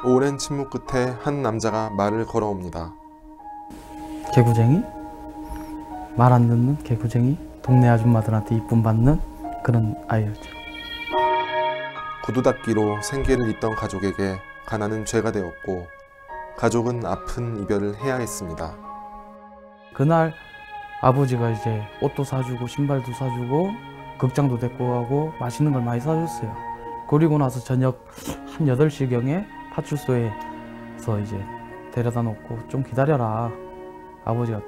오랜 침묵 끝에 한 남자가 말을 걸어옵니다. 개구쟁이? 말 안 듣는 개구쟁이? 동네 아줌마들한테 이쁨 받는 그런 아이였죠. 구두 닦기로 생계를 잇던 가족에게 가난은 죄가 되었고 가족은 아픈 이별을 해야 했습니다. 그날 아버지가 이제 옷도 사주고 신발도 사주고 극장도 데리고 가고 맛있는 걸 많이 사줬어요. 그리고 나서 저녁 한 8시경에 파출소에서 이제 데려다 놓고 좀 기다려라. 아버지가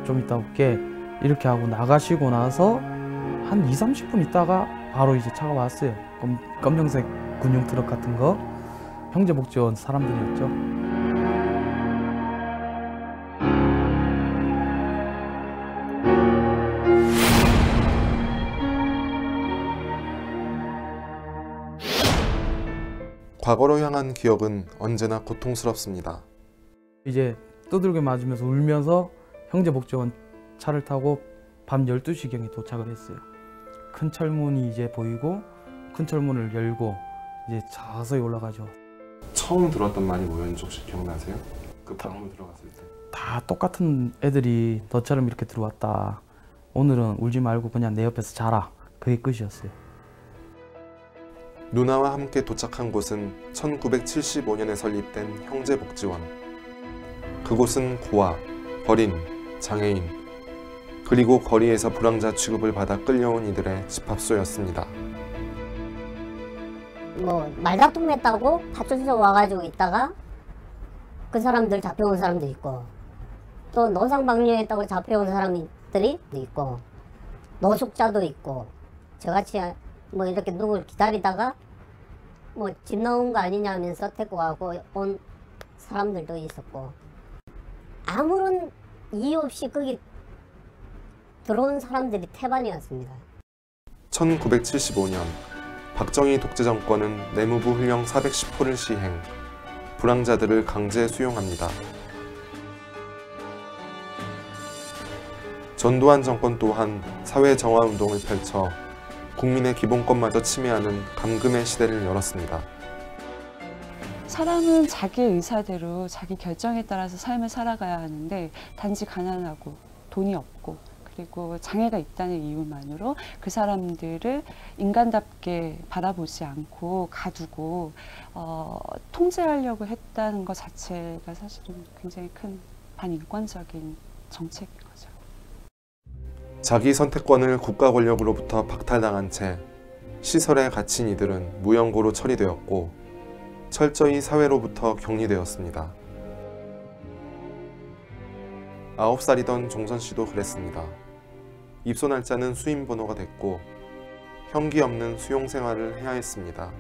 좀 이따 올게. 이렇게 하고 나가시고 나서 한 20-30분 있다가 바로 이제 차가 왔어요. 검정색 군용 트럭 같은 거. 형제복지원 사람들이었죠. 과거로 향한 기억은 언제나 고통스럽습니다. 이제 두들겨 맞으면서 울면서 형제복지원 차를 타고 밤 12시경에 도착을 했어요. 큰 철문이 이제 보이고 큰 철문을 열고 이제 자서히 올라가죠. 처음 들었던 말이 뭐였는지 혹시 기억나세요? 그 방으로 들어갔을 때. 다 똑같은 애들이 너처럼 이렇게 들어왔다. 오늘은 울지 말고 그냥 내 옆에서 자라. 그게 끝이었어요. 누나와 함께 도착한 곳은 1975년에 설립된 형제복지원. 그곳은 고아, 어린, 장애인, 그리고 거리에서 불황자 취급을 받아 끌려온 이들의 집합소였습니다. 말다툼했다고 파출소 와가지고 있다가 그 사람들 잡혀온 사람도 있고, 또 노상방뇨했다고 잡혀온 사람들이 있고, 노숙자도 있고, 저같이 이렇게 누굴 기다리다가 집 나온 거 아니냐 하면서 데리고 가고 온 사람들도 있었고, 아무런 이유 없이 거기 들어온 사람들이 태반이었습니다. 1975년 박정희 독재 정권은 내무부 훈령 410호를 시행, 불황자들을 강제 수용합니다. 전두환 정권 또한 사회 정화 운동을 펼쳐 국민의 기본권마저 침해하는 감금의 시대를 열었습니다. 사람은 자기의 의사대로 자기 결정에 따라서 삶을 살아가야 하는데 단지 가난하고 돈이 없고 그리고 장애가 있다는 이유만으로 그 사람들을 인간답게 바라보지 않고 가두고 통제하려고 했다는 것 자체가 사실은 굉장히 큰 반인권적인 정책인 거죠. 자기 선택권을 국가 권력으로부터 박탈당한 채 시설에 갇힌 이들은 무연고로 처리되었고 철저히 사회로부터 격리되었습니다. 9살이던 종선 씨도 그랬습니다. 입소 날짜는 수임 번호가 됐고 형기 없는 수용 생활을 해야 했습니다.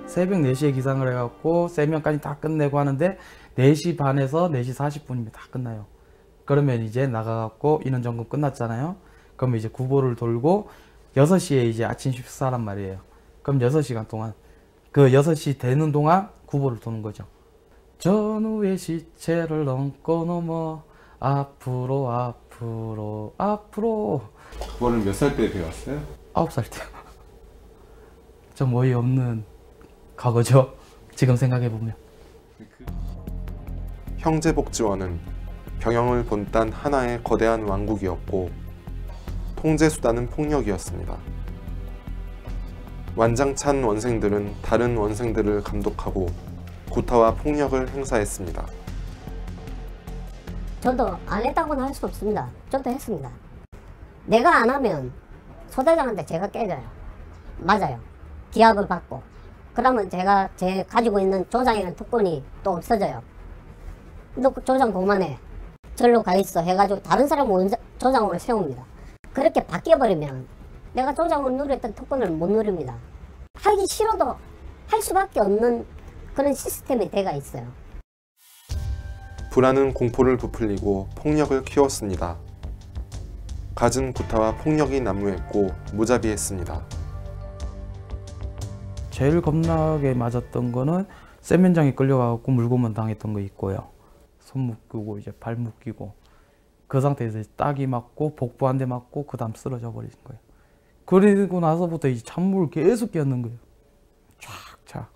새벽 4시에 기상을 해갖고 3명까지 다 끝내고 하는데 4시 반에서 4시 40분이면 다 끝나요. 그러면 이제 나가갖고 인원점검 끝났잖아요. 그러면 이제 구보를 돌고 6시에 이제 아침 식사란 말이에요. 그럼 6시간 동안 그 6시 되는 동안 구보를 도는 거죠. 전후의 시체를 넘고 넘어 앞으로 앞으로 앞으로. 그거를 몇 살 때 배웠어요? 9살 때요. 좀 어이없는 과거죠. 지금 생각해보면. 형제복지원은 병영을 본딴 하나의 거대한 왕국이었고 통제수단은 폭력이었습니다. 완장찬 원생들은 다른 원생들을 감독하고 구타와 폭력을 행사했습니다. 저도 안 했다고는 할 수 없습니다. 저도 했습니다. 내가 안 하면 소대장한테 제가 깨져요. 맞아요. 기합을 받고. 그러면 제가 가지고 있는 조장이라는 특권이 또 없어져요. 너 조장 그만해. 절로 가 있어 해가지고 다른 사람을 조장으로 세웁니다. 그렇게 바뀌어버리면 내가 조장으로 누렸던 특권을 못 누립니다. 하기 싫어도 할 수밖에 없는 그런 시스템이 돼가 있어요. 불안은 공포를 부풀리고 폭력을 키웠습니다. 갖은 구타와 폭력이 난무했고 무자비했습니다. 제일 겁나게 맞았던 거는 세면장에 끌려가고 물고문 당했던 거 있고요. 손 묶이고 이제 발 묶이고 그 상태에서 딱이 맞고 복부 한 대 맞고 그 다음 쓰러져 버린 거예요. 그리고 나서부터 이제 찬물을 계속 끼얹는 거예요. 쫙쫙.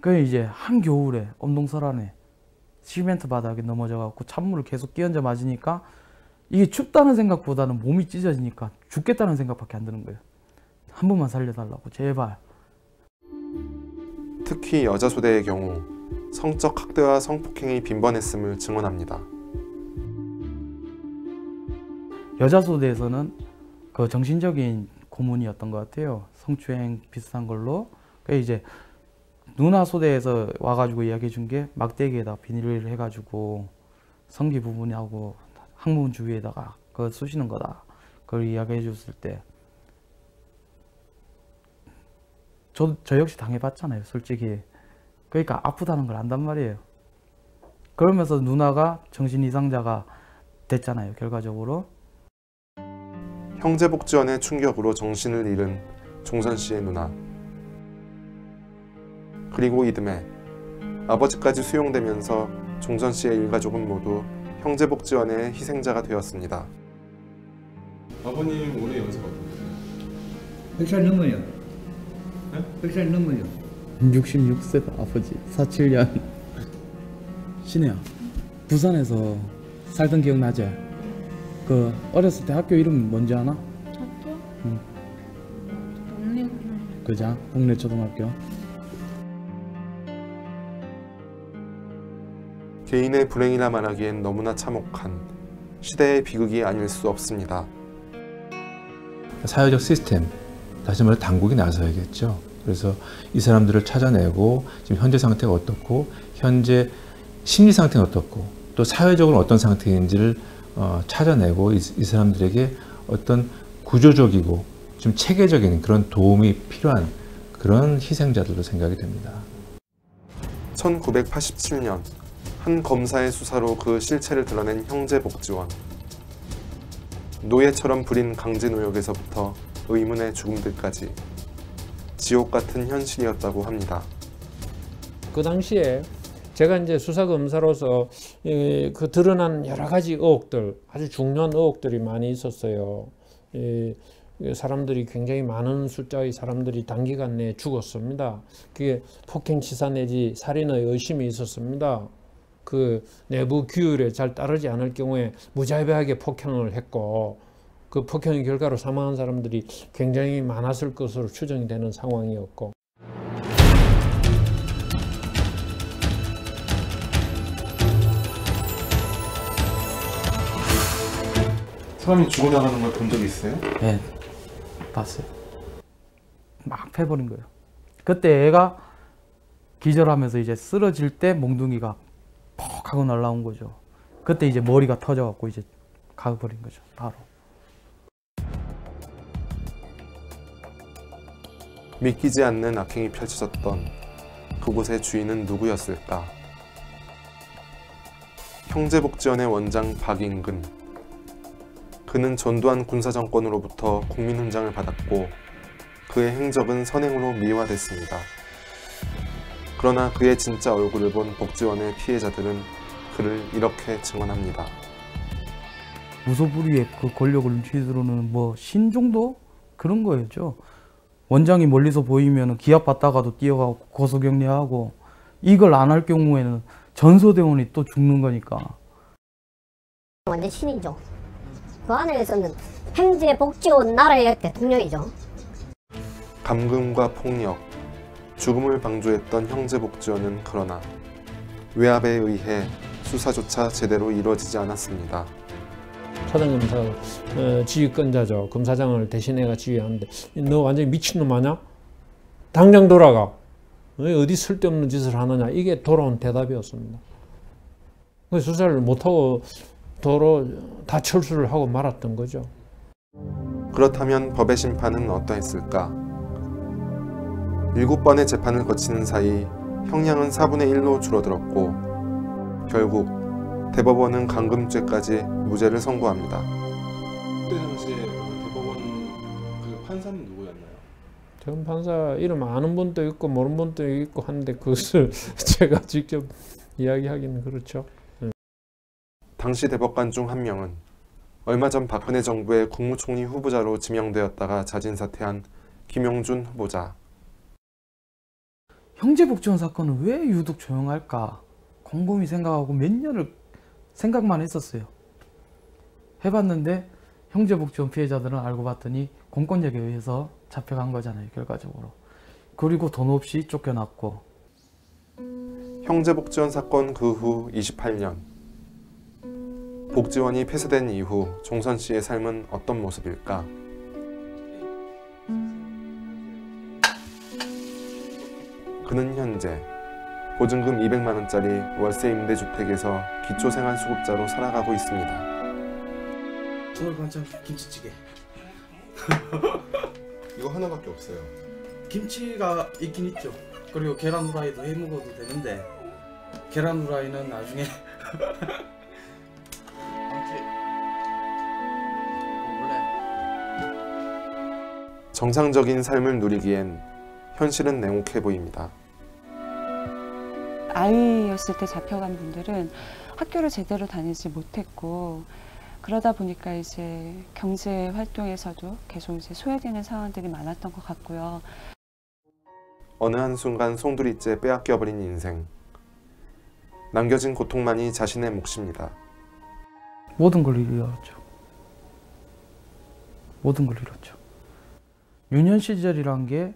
그 이제 한겨울에 엄동설안에 시멘트 바닥에 넘어져갖고 찬물을 계속 끼얹어 맞으니까 이게 춥다는 생각보다는 몸이 찢어지니까 죽겠다는 생각밖에 안 드는 거예요. 한 번만 살려달라고 제발. 특히 여자 소대의 경우 성적 학대와 성폭행이 빈번했음을 증언합니다. 여자 소대에서는 그 정신적인 고문이었던 것 같아요. 성추행 비슷한 걸로. 그 이제 누나 소대에서 와가지고 이야기해 준 게 막대기에다 비닐을 해가지고 성기 부분하고 항문 주위에다가 그걸 쑤시는 거다. 그걸 이야기해 줬을 때 저 역시 당해봤잖아요, 솔직히. 그러니까 아프다는 걸 안단 말이에요. 그러면서 누나가 정신 이상자가 됐잖아요, 결과적으로. 형제복지원의 충격으로 정신을 잃은 종선 씨의 누나. 그리고 이듬해 아버지까지 수용되면서 종선 씨의 일가족은 모두 형제복지원의 희생자가 되었습니다. 아버님 올해 연세가 어떻게 되세요? 100살 넘어요. 네? 100살 넘어요. 66세다 아버지. 47년. 신혜야, 부산에서 살던 기억나지? 그 어렸을 때 학교 이름 뭔지 아나? 학교? 응. 동네 그자? 동네 초등학교. 개인의 불행이라 말하기엔 너무나 참혹한 시대의 비극이 아닐 수 없습니다. 사회적 시스템, 다시 말해 당국이 나서야겠죠. 그래서 이 사람들을 찾아내고 지금 현재 상태가 어떻고 현재 심리 상태는 어떻고 또 사회적으로 어떤 상태인지를 찾아내고 이 사람들에게 어떤 구조적이고 좀 체계적인 그런 도움이 필요한 그런 희생자들로 생각이 됩니다. 1987년 한 검사의 수사로 그 실체를 드러낸 형제복지원. 노예처럼 부린 강제노역에서부터 의문의 죽음들까지 지옥 같은 현실이었다고 합니다. 그 당시에 제가 이제 수사검사로서 그 드러난 여러 가지 의혹들, 아주 중요한 의혹들이 많이 있었어요. 사람들이 굉장히 많은 숫자의 사람들이 단기간 내에 죽었습니다. 그게 폭행치사 내지 살인의 의심이 있었습니다. 그 내부 규율에 잘 따르지 않을 경우에 무자비하게 폭행을 했고 그 폭행의 결과로 사망한 사람들이 굉장히 많았을 것으로 추정이 되는 상황이었고 사람이 죽어나가는 걸 본 적이 있어요? 네, 봤어요. 막 패버린 거예요. 그때 애가 기절하면서 이제 쓰러질 때 몽둥이가 퍽 하고 날라온 거죠. 그때 이제 머리가 터져갖고 이제 가버린 거죠, 바로. 믿기지 않는 악행이 펼쳐졌던 그곳의 주인은 누구였을까? 형제복지원의 원장 박인근. 그는 전두환 군사정권으로부터 국민훈장을 받았고 그의 행적은 선행으로 미화됐습니다. 그러나 그의 진짜 얼굴을 본 복지원의 피해자들은 그를 이렇게 증언합니다. 무소불위의 그 권력을 휘두르는 뭐 신 정도? 그런 거였죠. 원장이 멀리서 보이면 기합받다가도 뛰어가고 고소격리하고 이걸 안 할 경우에는 전소대원이 또 죽는 거니까. 완전 신이죠. 그 안에서는 행제복지원 나라의 대통령이죠. 감금과 폭력, 죽음을 방조했던 형제복지원은 그러나 외압에 의해 수사조차 제대로 이루어지지 않았습니다. 차장검사 지휘권자죠. 검사장을 대신해가 지휘하는데 너 완전히 미친놈 아냐? 당장 돌아가. 어디 쓸데없는 짓을 하느냐. 이게 돌아온 대답이었습니다. 그래서 수사를 못하고 도로 다 철수를 하고 말았던 거죠. 그렇다면 법의 심판은 어떠했을까? 7번의 재판을 거치는 사이 형량은 4분의 1로 줄어들었고 결국 대법원은 강금죄까지 무죄를 선고합니다. 그때 당시에 대법원 그 판사는 누구였나요? 전 판사 이름 아는 분도 있고 모르는 분도 있고 한데 그것을 제가 직접 이야기하기는 그렇죠. 당시 대법관 중 한 명은 얼마 전 박근혜 정부의 국무총리 후보자로 지명되었다가 자진 사퇴한 김용준 후보자. 형제복지원 사건은 왜 유독 조용할까 곰곰이 생각하고 몇 년을 생각만 했었어요. 해봤는데 형제복지원 피해자들은 알고 봤더니 공권력에 의해서 잡혀간 거잖아요, 결과적으로. 그리고 돈 없이 쫓겨났고. 형제복지원 사건 그 후 28년. 복지원이 폐쇄된 이후 종선 씨의 삶은 어떤 모습일까? 그는 현재 보증금 200만 원짜리 월세 임대주택에서 기초생활수급자로 살아가고 있습니다. 오늘 반찬 김치찌개. 이거 하나밖에 없어요. 김치가 있긴 있죠. 그리고 계란 후라이도 해 먹어도 되는데 계란 후라이는 나중에 정상적인 삶을 누리기엔 현실은 냉혹해 보입니다. 아이였을 때 잡혀간 분들은 학교를 제대로 다니지 못했고 그러다 보니까 이제 경제 활동에서도 계속 이제 소외되는 상황들이 많았던 것 같고요. 어느 한순간 송두리째 빼앗겨버린 인생. 남겨진 고통만이 자신의 몫입니다. 모든 걸 잃었죠. 모든 걸 잃었죠. 유년 시절이란 게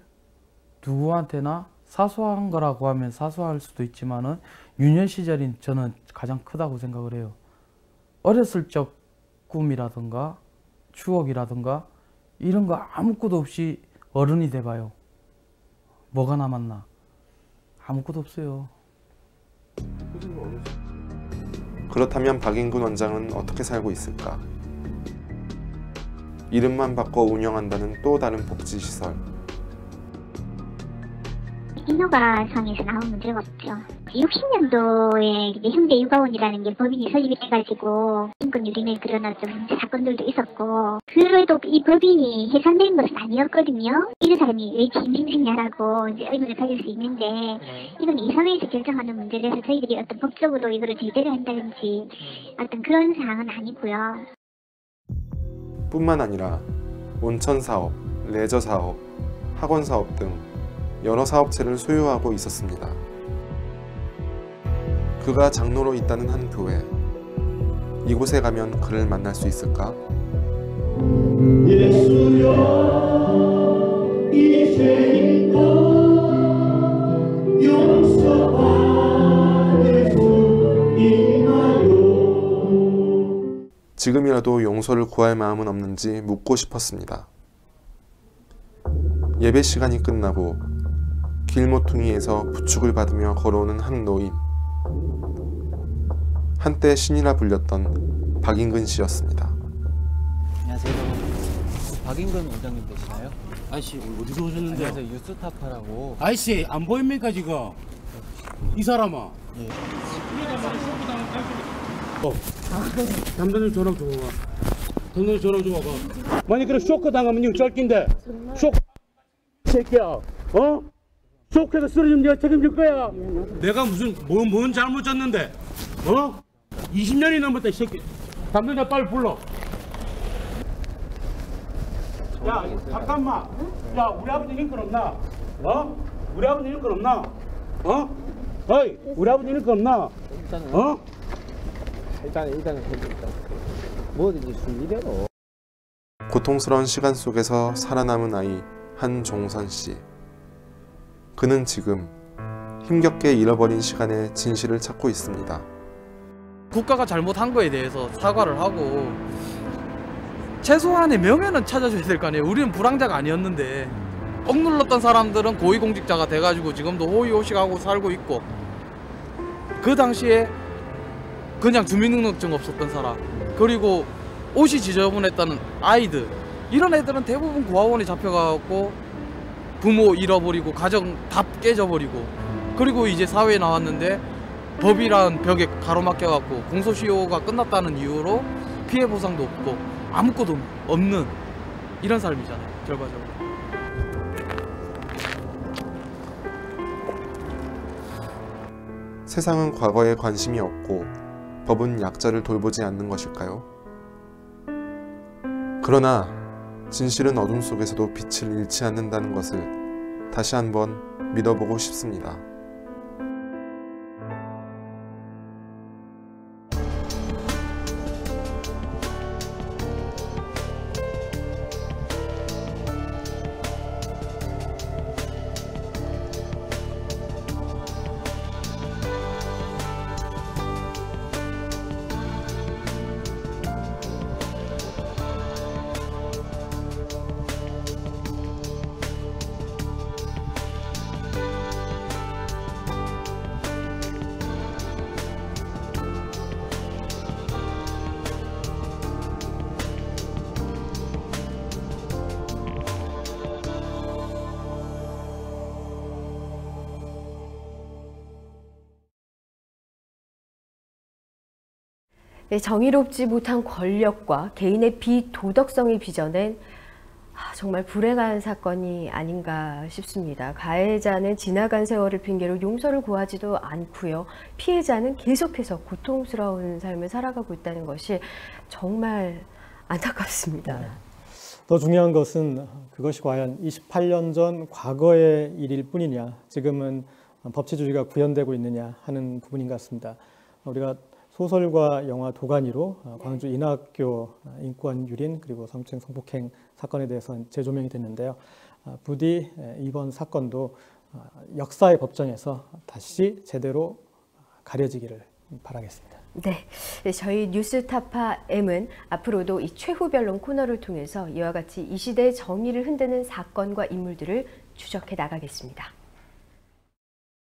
누구한테나 사소한 거라고 하면 사소할 수도 있지만은 유년 시절이 저는 가장 크다고 생각을 해요. 어렸을 적 꿈이라든가 추억이라든가 이런 거 아무것도 없이 어른이 돼봐요. 뭐가 남았나? 아무것도 없어요. 그렇다면 박인근 원장은 어떻게 살고 있을까? 이름만 바꿔 운영한다는 또 다른 복지시설. 인허가상에서 나온 문제가 없죠. 60년도에 형제 육아원이라는 게 법인이 설립이 돼가지고 인권 유린의 그런 좀 사건들도 있었고, 그래도 이 법인이 해산된 것은 아니었거든요. 이런 사람이 왜 진행했냐라고 이제 의문을 가질 수 있는데, 이건 이사회에서 결정하는 문제라서 저희들이 어떤 법적으로 이거를 제재를 한다든지 어떤 그런 사항은 아니고요. 뿐만 아니라 온천 사업, 레저 사업, 학원 사업 등 여러 사업체를 소유하고 있었습니다. 그가 장로로 있다는 한 교회. 이곳에 가면 그를 만날 수 있을까? 예수여 이제니까 용서받을 수 있나요? 지금이라도 용서를 구할 마음은 없는지 묻고 싶었습니다. 예배 시간이 끝나고 길모퉁이에서 부축을 받으며 걸어오는 한 노인. 한때 신이라 불렸던 박인근 씨였습니다. 안녕하세요. 박인근 원장님 되시나요? 아저씨 어디서 오셨는데? 안녕하세요. 유스타파라고. 아저씨 안 보입니까 지금? 이 사람아. 예. 담당님 전화 좀 와봐. 담당님 전화 좀 와봐. 만약 그래 쇼크 당하면 이거 쩔긴데. 쇼크 새끼야. 어? 쇼크에서 쓰러지면 내가 책임질 거야. 내가 무슨 뭔 잘못 졌는데? 어? 20년이 넘었다 이 새끼. 담당자 빨리 불러. 야 잠깐만. 야 우리 아버지 인권 없나? 어? 우리 아버지 인권 없나? 어? 어이 우리 아버지 인권 없나? 일단은 어? 일단은 뭐든지 순리대로. 고통스러운 시간 속에서 살아남은 아이 한종선 씨. 그는 지금 힘겹게 잃어버린 시간의 진실을 찾고 있습니다. 국가가 잘못한 거에 대해서 사과를 하고 최소한의 명예는 찾아줘야 될 거 아니에요. 우리는 불황자가 아니었는데 억눌렀던 사람들은 고위공직자가 돼가지고 지금도 호의호식하고 살고 있고, 그 당시에 그냥 주민등록증 없었던 사람, 그리고 옷이 지저분했다는 아이들, 이런 애들은 대부분 고아원에 잡혀가고 부모 잃어버리고 가정 다 깨져버리고, 그리고 이제 사회에 나왔는데 법이란 벽에 가로막혀갖고 공소시효가 끝났다는 이유로 피해 보상도 없고 아무것도 없는 이런 삶이잖아요, 결과적으로. 세상은 과거에 관심이 없고 법은 약자를 돌보지 않는 것일까요? 그러나 진실은 어둠 속에서도 빛을 잃지 않는다는 것을 다시 한번 믿어보고 싶습니다. 정의롭지 못한 권력과 개인의 비도덕성이 빚어낸 정말 불행한 사건이 아닌가 싶습니다. 가해자는 지나간 세월을 핑계로 용서를 구하지도 않고요. 피해자는 계속해서 고통스러운 삶을 살아가고 있다는 것이 정말 안타깝습니다. 더 중요한 것은 그것이 과연 28년 전 과거의 일일 뿐이냐, 지금은 법치주의가 구현되고 있느냐 하는 부분인 것 같습니다. 우리가 소설과 영화 도가니로 광주 인하학교 인권 유린 그리고 성추행 성폭행 사건에 대해서 재조명이 됐는데요. 부디 이번 사건도 역사의 법정에서 다시 제대로 가려지기를 바라겠습니다. 네, 저희 뉴스타파 M은 앞으로도 이 최후 변론 코너를 통해서 이와 같이 이 시대의 정의를 흔드는 사건과 인물들을 추적해 나가겠습니다.